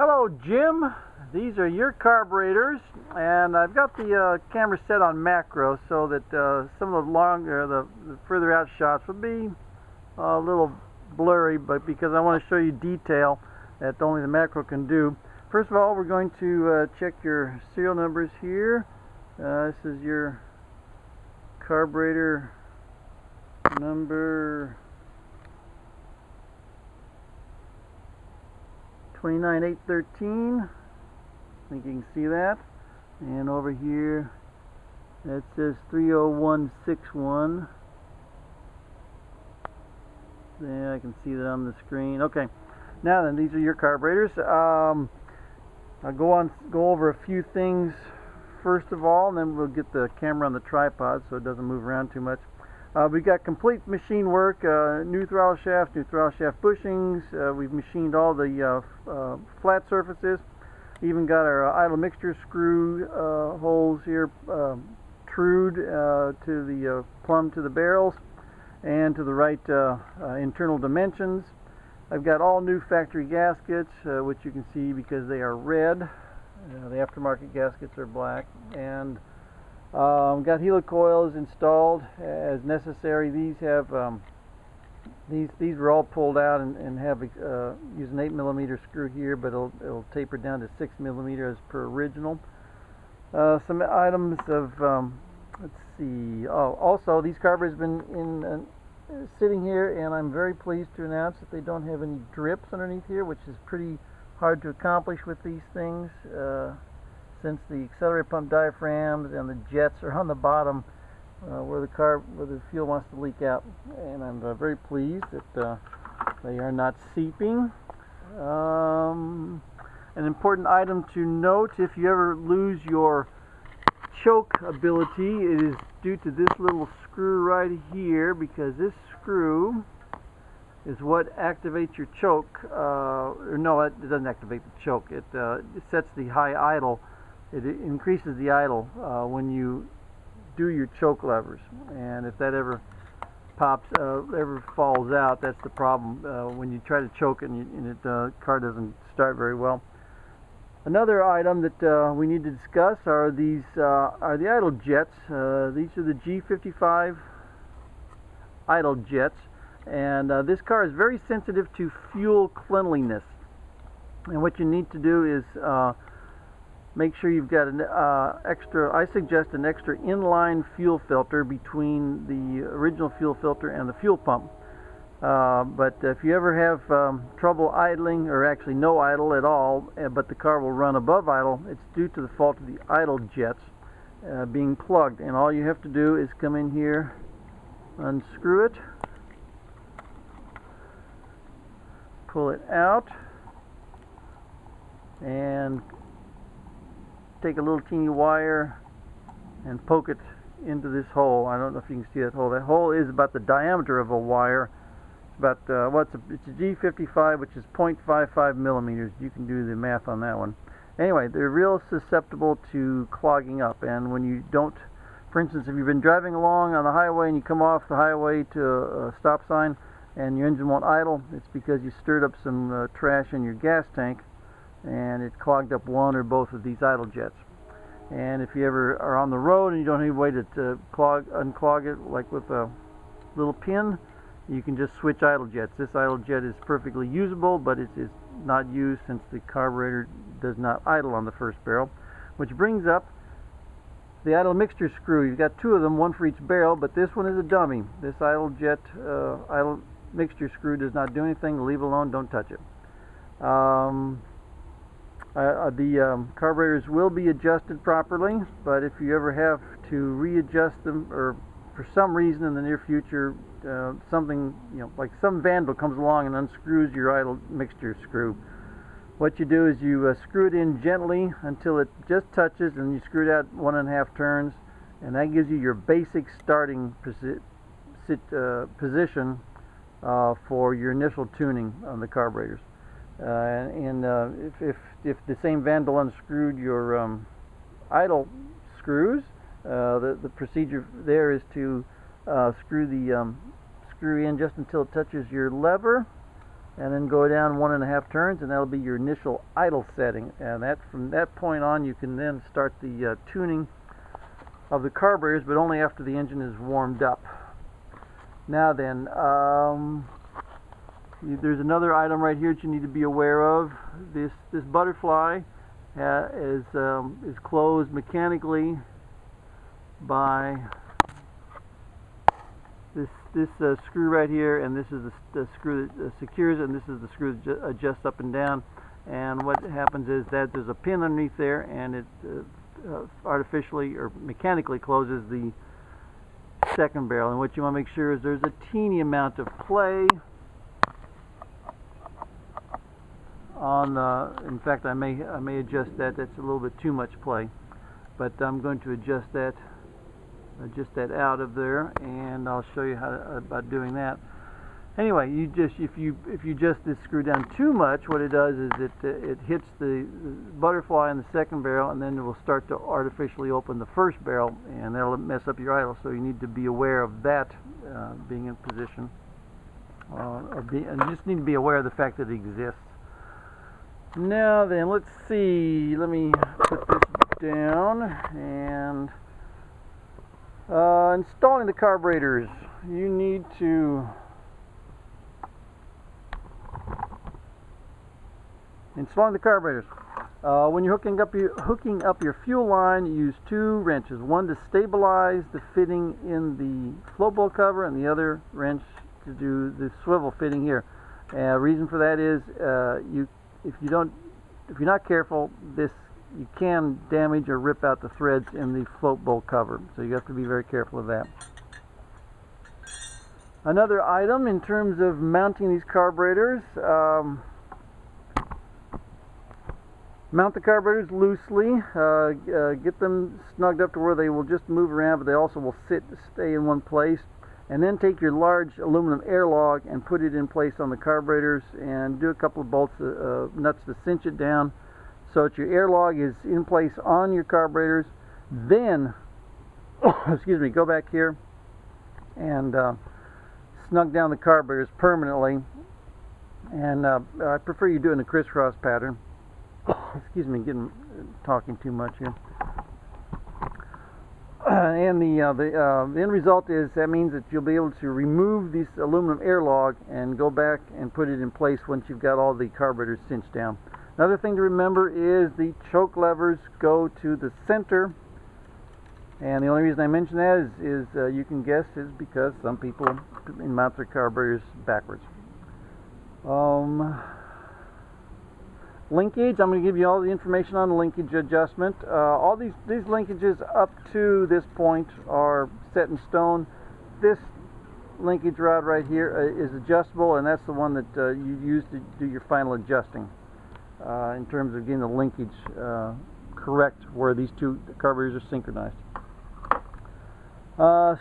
Hello, Jim. These are your carburetors, and I've got the camera set on macro so that some of the further out shots will be a little blurry, but because I want to show you detail that only the macro can do. First of all, we're going to check your serial numbers here. This is your carburetor number 29813. I think you can see that. And over here it says 30161. Yeah, I can see that on the screen. Okay, now then, these are your carburetors. I'll go over a few things first of all, and then we'll get the camera on the tripod so it doesn't move around too much. We've got complete machine work, new throttle shaft bushings. We've machined all the flat surfaces. Even got our idle mixture screw holes here trued to the plumb to the barrels and to the right internal dimensions. I've got all new factory gaskets, which you can see because they are red. The aftermarket gaskets are black, and got helicoils installed as necessary. These have these were all pulled out and have use an 8mm screw here, but it'll taper down to 6mm as per original. Some items of let's see. Oh, also these carburetors have been sitting here, and I'm very pleased to announce that they don't have any drips underneath here, which is pretty hard to accomplish with these things. Since the accelerator pump diaphragms and the jets are on the bottom where the fuel wants to leak out, and I'm very pleased that they are not seeping. An important item to note: if you ever lose your choke ability, it is due to this little screw right here, because this screw is what activates your choke. No, it doesn't activate the choke. It sets the high idle. It increases the idle when you do your choke levers, and if that ever ever falls out, that's the problem. When you try to choke it and the car doesn't start very well. Another item that we need to discuss are the idle jets. These are the G55 idle jets, and this car is very sensitive to fuel cleanliness. And what you need to do is make sure you've got an I suggest an extra inline fuel filter between the original fuel filter and the fuel pump. But if you ever have trouble idling, or actually no idle at all, but the car will run above idle, it's due to the fault of the idle jets being plugged. And all you have to do is come in here, unscrew it, pull it out, and take a little teeny wire and poke it into this hole. I don't know if you can see that hole. That hole is about the diameter of a wire. It's about it's a G55, which is 0.55 millimeters. You can do the math on that one. Anyway, they're real susceptible to clogging up, and when you don't, for instance, if you've been driving along on the highway and you come off the highway to a stop sign and your engine won't idle, it's because you stirred up some trash in your gas tank, and it clogged up one or both of these idle jets. And if you ever are on the road and you don't have any way to unclog it, like with a little pin, you can just switch idle jets. This idle jet is perfectly usable, but it is not used since the carburetor does not idle on the first barrel. Which brings up the idle mixture screw. You've got two of them, one for each barrel, but this one is a dummy. This idle jet idle mixture screw does not do anything. Leave it alone, don't touch it. The carburetors will be adjusted properly, but if you ever have to readjust them, or for some reason in the near future, something, like some vandal comes along and unscrews your idle mixture screw, what you do is you screw it in gently until it just touches, and you screw it out 1.5 turns, and that gives you your basic starting position for your initial tuning on the carburetors. If the same vandal unscrewed your idle screws, the procedure there is to screw in just until it touches your lever, and then go down 1.5 turns, and that'll be your initial idle setting. And that, from that point on, you can then start the tuning of the carburetors, but only after the engine is warmed up. Now then, there's another item right here that you need to be aware of. This butterfly is closed mechanically by this screw right here, and this is the screw that secures it, and this is the screw that adjusts up and down. And what happens is that there's a pin underneath there, and it artificially or mechanically closes the second barrel. And what you want to make sure is there's a teeny amount of play on the, in fact I may adjust that. That's a little bit too much play, but I'm going to adjust that out of there, and I'll show you about doing that. Anyway, if you adjust this screw down too much, what it does is it hits the butterfly in the second barrel, and then it will start to artificially open the first barrel, and that'll mess up your idle. So you need to be aware of that being in position, and you just need to be aware of the fact that it exists. Now then, let's see. Let me put this down. And installing the carburetors, you need to installing the carburetors. When you're hooking up your fuel line, you use 2 wrenches. One to stabilize the fitting in the float bowl cover, and the other wrench to do the swivel fitting here. Reason for that is if you're not careful, you can damage or rip out the threads in the float bowl cover, so you have to be very careful of that. Another item in terms of mounting these carburetors, mount the carburetors loosely, get them snugged up to where they will just move around, but they also will stay in one place. And then take your large aluminum airlock and put it in place on the carburetors, and do a couple of bolts, nuts to cinch it down so that your airlock is in place on your carburetors. Then, excuse me, go back here and snug down the carburetors permanently. And I prefer you do it in a crisscross pattern. Excuse me, talking too much here. And the end result is that means that you'll be able to remove this aluminum airlock and go back and put it in place once you've got all the carburetors cinched down. Another thing to remember is the choke levers go to the center, and the only reason I mention that is you can guess is because some people mount their carburetors backwards. Linkage, I'm going to give you all the information on the linkage adjustment. All these linkages up to this point are set in stone. This linkage rod right here is adjustable, and that's the one that you use to do your final adjusting in terms of getting the linkage correct where these two carburetors are synchronized.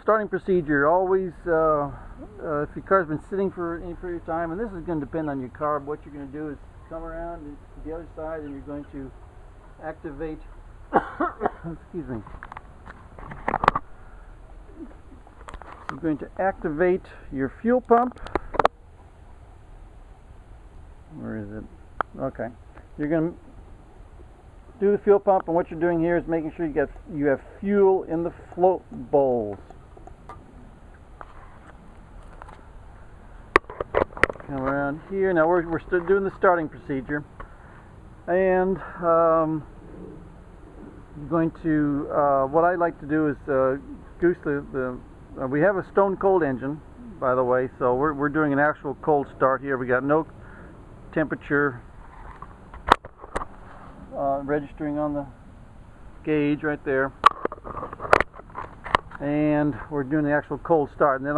Starting procedure, always if your car's been sitting for any period of time, and this is going to depend on your carb, what you're going to do is come around to the other side, and you're going to activate excuse me, you're going to activate your fuel pump. Where is it? Okay, you're going to do the fuel pump, and what you're doing here is making sure you have fuel in the float bowls. Come around here. Now we're still doing the starting procedure, and you're going to what I like to do is goose we have a stone cold engine, by the way, so we're doing an actual cold start here. We got no temperature registering on the gauge right there, and we're doing the actual cold start. And then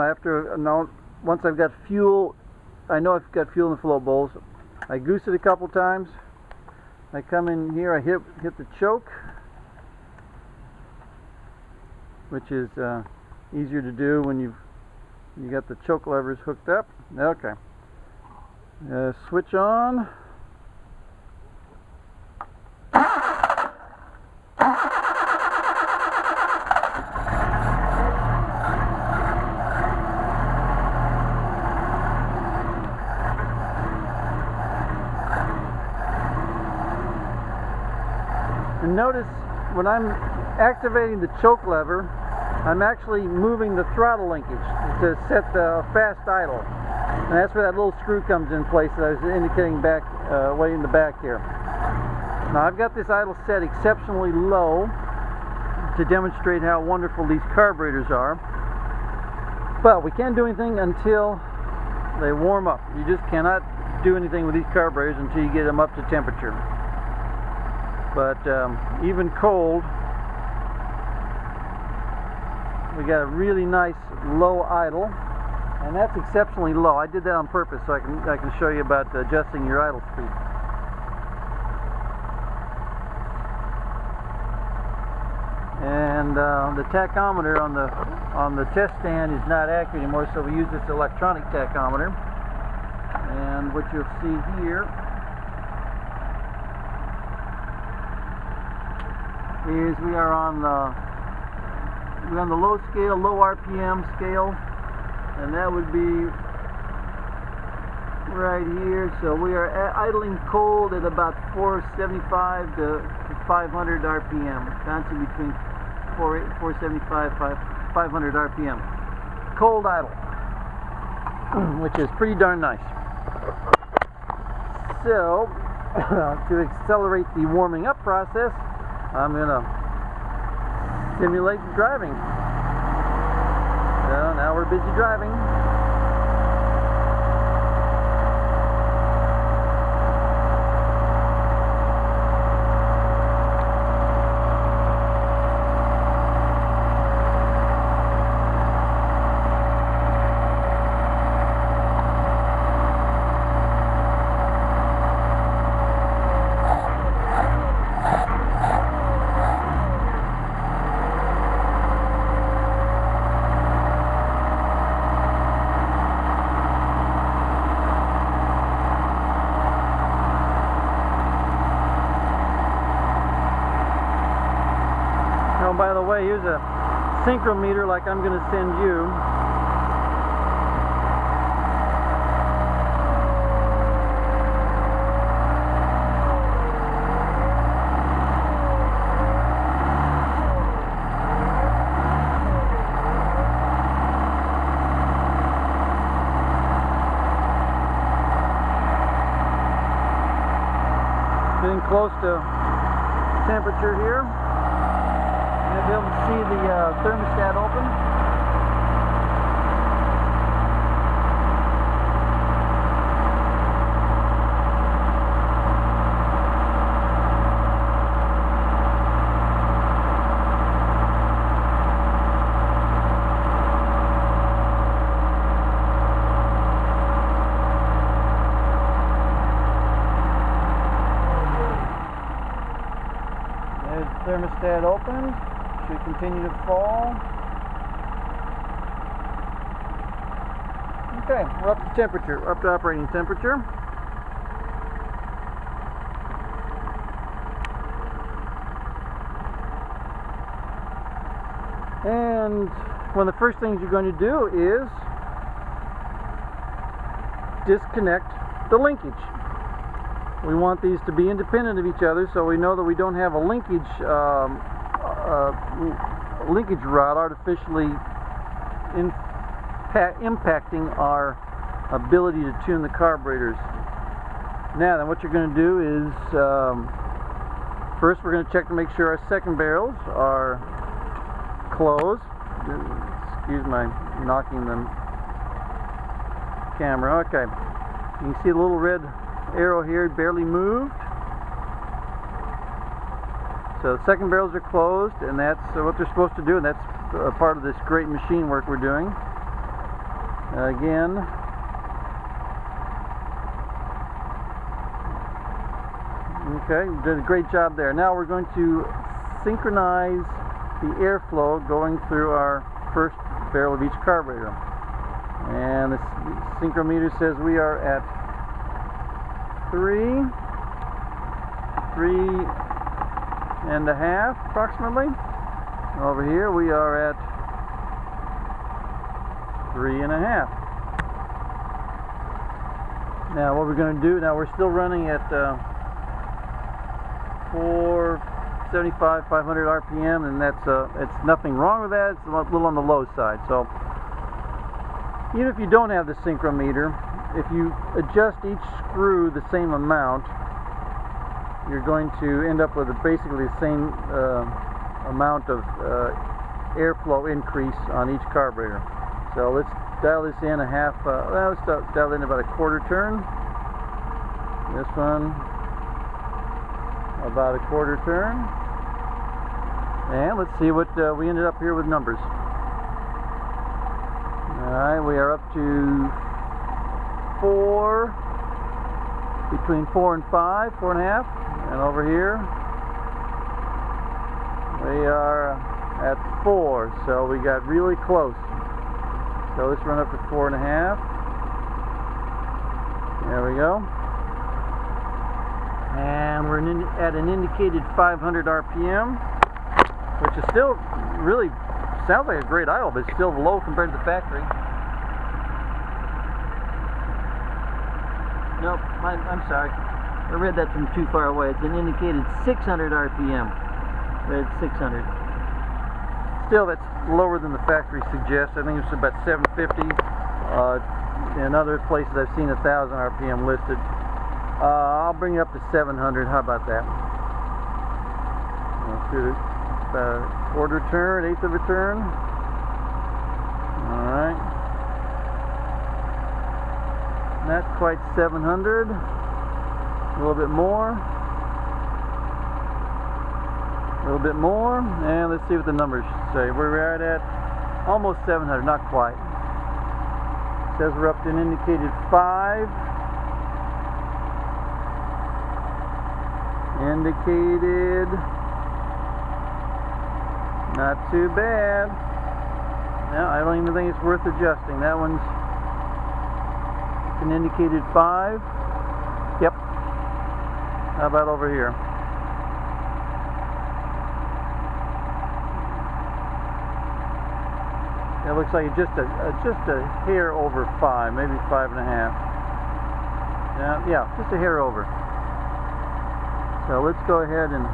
once I've got fuel, I know I've got fuel in the float bowls, I goose it a couple times. I come in here, I hit the choke, which is easier to do when you got the choke levers hooked up. Okay, switch on. And notice when I'm activating the choke lever, I'm actually moving the throttle linkage to set the fast idle. And that's where that little screw comes in place that I was indicating back, way in the back here. Now I've got this idle set exceptionally low to demonstrate how wonderful these carburetors are. But we can't do anything until they warm up. You just cannot do anything with these carburetors until you get them up to temperature. But even cold, we got a really nice low idle, and that's exceptionally low. I did that on purpose so I can show you about adjusting your idle speed. And the tachometer on the test stand is not accurate anymore, so we use this electronic tachometer. And what you'll see here is we are on the low scale, low RPM scale, and that would be right here. So we are idling cold at about 475 to 500 RPM, bouncing between 475 500 RPM. Cold idle, which is pretty darn nice. So to accelerate the warming up process, I'm going to simulate driving. So now we're busy driving. Oh, by the way, here's a synchrometer like I'm going to send you. Getting close to temperature here. You'll be able to see the thermostat open. There's the thermostat open. Should continue to fall. Okay, we're up to temperature, up to operating temperature. And one of the first things you're going to do is disconnect the linkage. We want these to be independent of each other, so we know that we don't have a linkage rod artificially impacting our ability to tune the carburetors. Now then, what you're going to do is first we're going to check to make sure our second barrels are closed. Excuse my knocking the camera. Okay, you can see the little red arrow here, barely moved. So the second barrels are closed, and that's what they're supposed to do, and that's part of this great machine work we're doing. Again, okay, you did a great job there. Now we're going to synchronize the airflow going through our first barrel of each carburetor. And the synchrometer says we are at 3.5 approximately. Over here we are at 3.5. Now what we're going to do, now we're still running at 4 475, 500 RPM, and that's it's nothing wrong with that. It's a little on the low side. So even if you don't have the synchrometer, if you adjust each screw the same amount, you're going to end up with basically the same amount of airflow increase on each carburetor. So let's dial this in a half, let's dial in about a quarter turn. This one about a quarter turn. And let's see what we ended up here with numbers. Alright, we are up to 4, between 4 and 5, 4.5. And over here we are at 4, so we got really close. So let's run up to 4.5. There we go. And we're at an indicated 500 RPM, which is still really sounds like a great idle, but it's still low compared to the factory. Nope, I'm sorry. I read that from too far away. It's an indicated 600 RPM. But it's 600. Still, that's lower than the factory suggests. I think it's about 750. In other places, I've seen 1,000 RPM listed. I'll bring it up to 700. How about that? Let's do about a quarter turn, eighth of a turn. All right. Not quite 700. A little bit more. A little bit more. And let's see what the numbers say. We're right at almost 700. Not quite. It says we're up to an indicated 5. Indicated. Not too bad. No, I don't even think it's worth adjusting. That one's an indicated 5. Yep. How about over here? It looks like just a hair over 5, maybe 5.5. Yeah, just a hair over. So let's go ahead and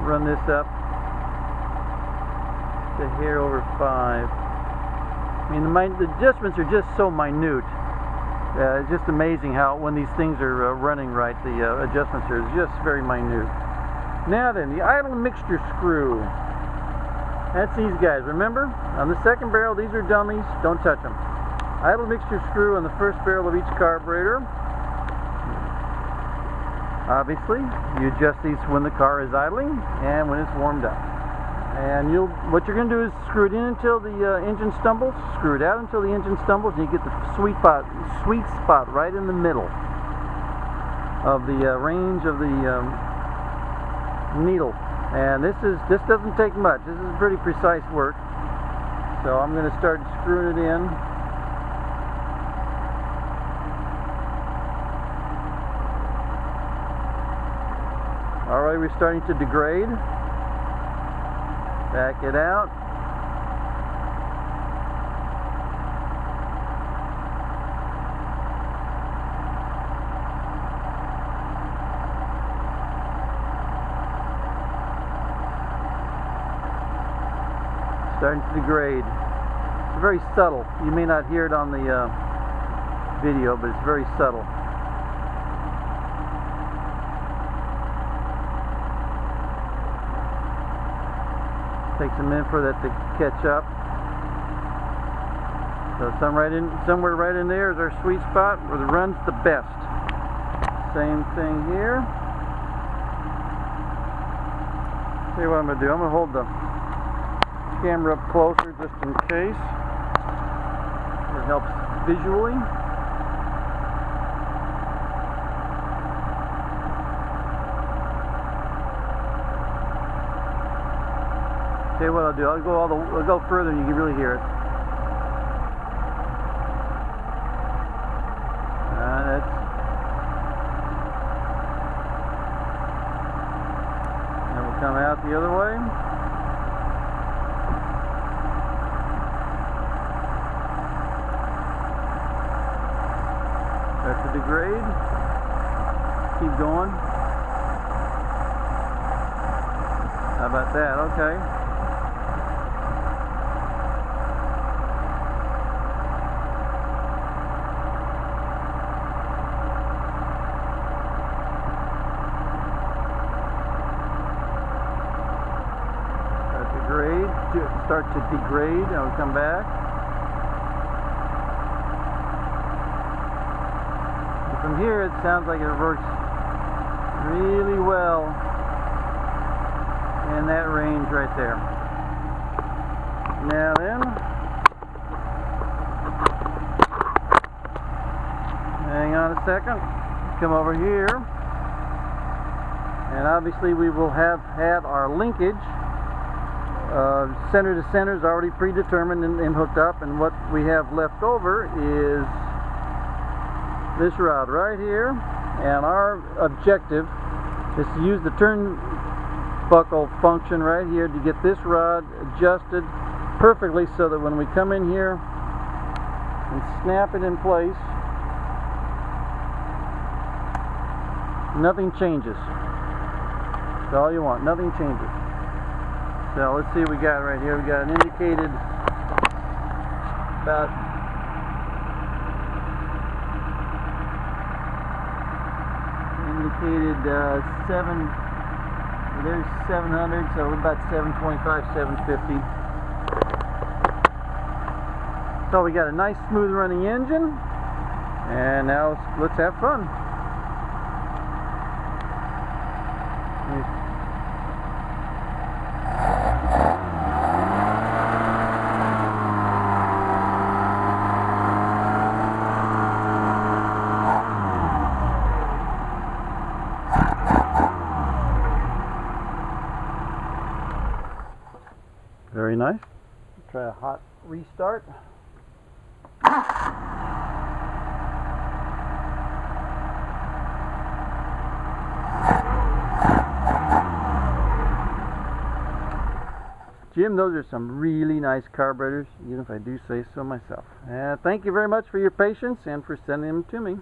run this up to hair over 5. I mean, the adjustments are just so minute. It's just amazing how when these things are running right, the adjustments are just very minute. Now then, the idle mixture screw. That's these guys. Remember, on the second barrel, these are dummies. Don't touch them. Idle mixture screw on the first barrel of each carburetor. Obviously, you adjust these when the car is idling and when it's warmed up. And what you're going to do is screw it in until the engine stumbles, screw it out until the engine stumbles, and you get the sweet spot right in the middle of the range of the needle. And this doesn't take much. This is pretty precise work. So I'm going to start screwing it in. Alright, we're starting to degrade. Back it out. Starting to degrade. It's very subtle. You may not hear it on the video, but it's very subtle. Takes a minute for that to catch up. So somewhere right in there is our sweet spot where the run's the best. Same thing here. See what I'm going to do. I'm going to hold the camera up closer just in case. It helps visually. Okay, what I'll do, I'll go further and you can really hear it. And we'll come out the other way. Start to degrade. Keep going. about that? Okay. Start to degrade. I'll come back. And from here, it sounds like it works really well in that range right there. Now then, hang on a second. Come over here, and obviously we will have had our linkage. Center to center is already predetermined and hooked up, and what we have left over is this rod right here, and our objective is to use the turnbuckle function right here to get this rod adjusted perfectly so that when we come in here and snap it in place, nothing changes. That's all you want, nothing changes. So let's see what we got right here. We got an indicated about indicated 7. There's 700, so we're about 725, 750. So we got a nice smooth running engine, and now let's have fun. Very nice. Try a hot restart. Jim, those are some really nice carburetors, even if I do say so myself. Thank you very much for your patience and for sending them to me.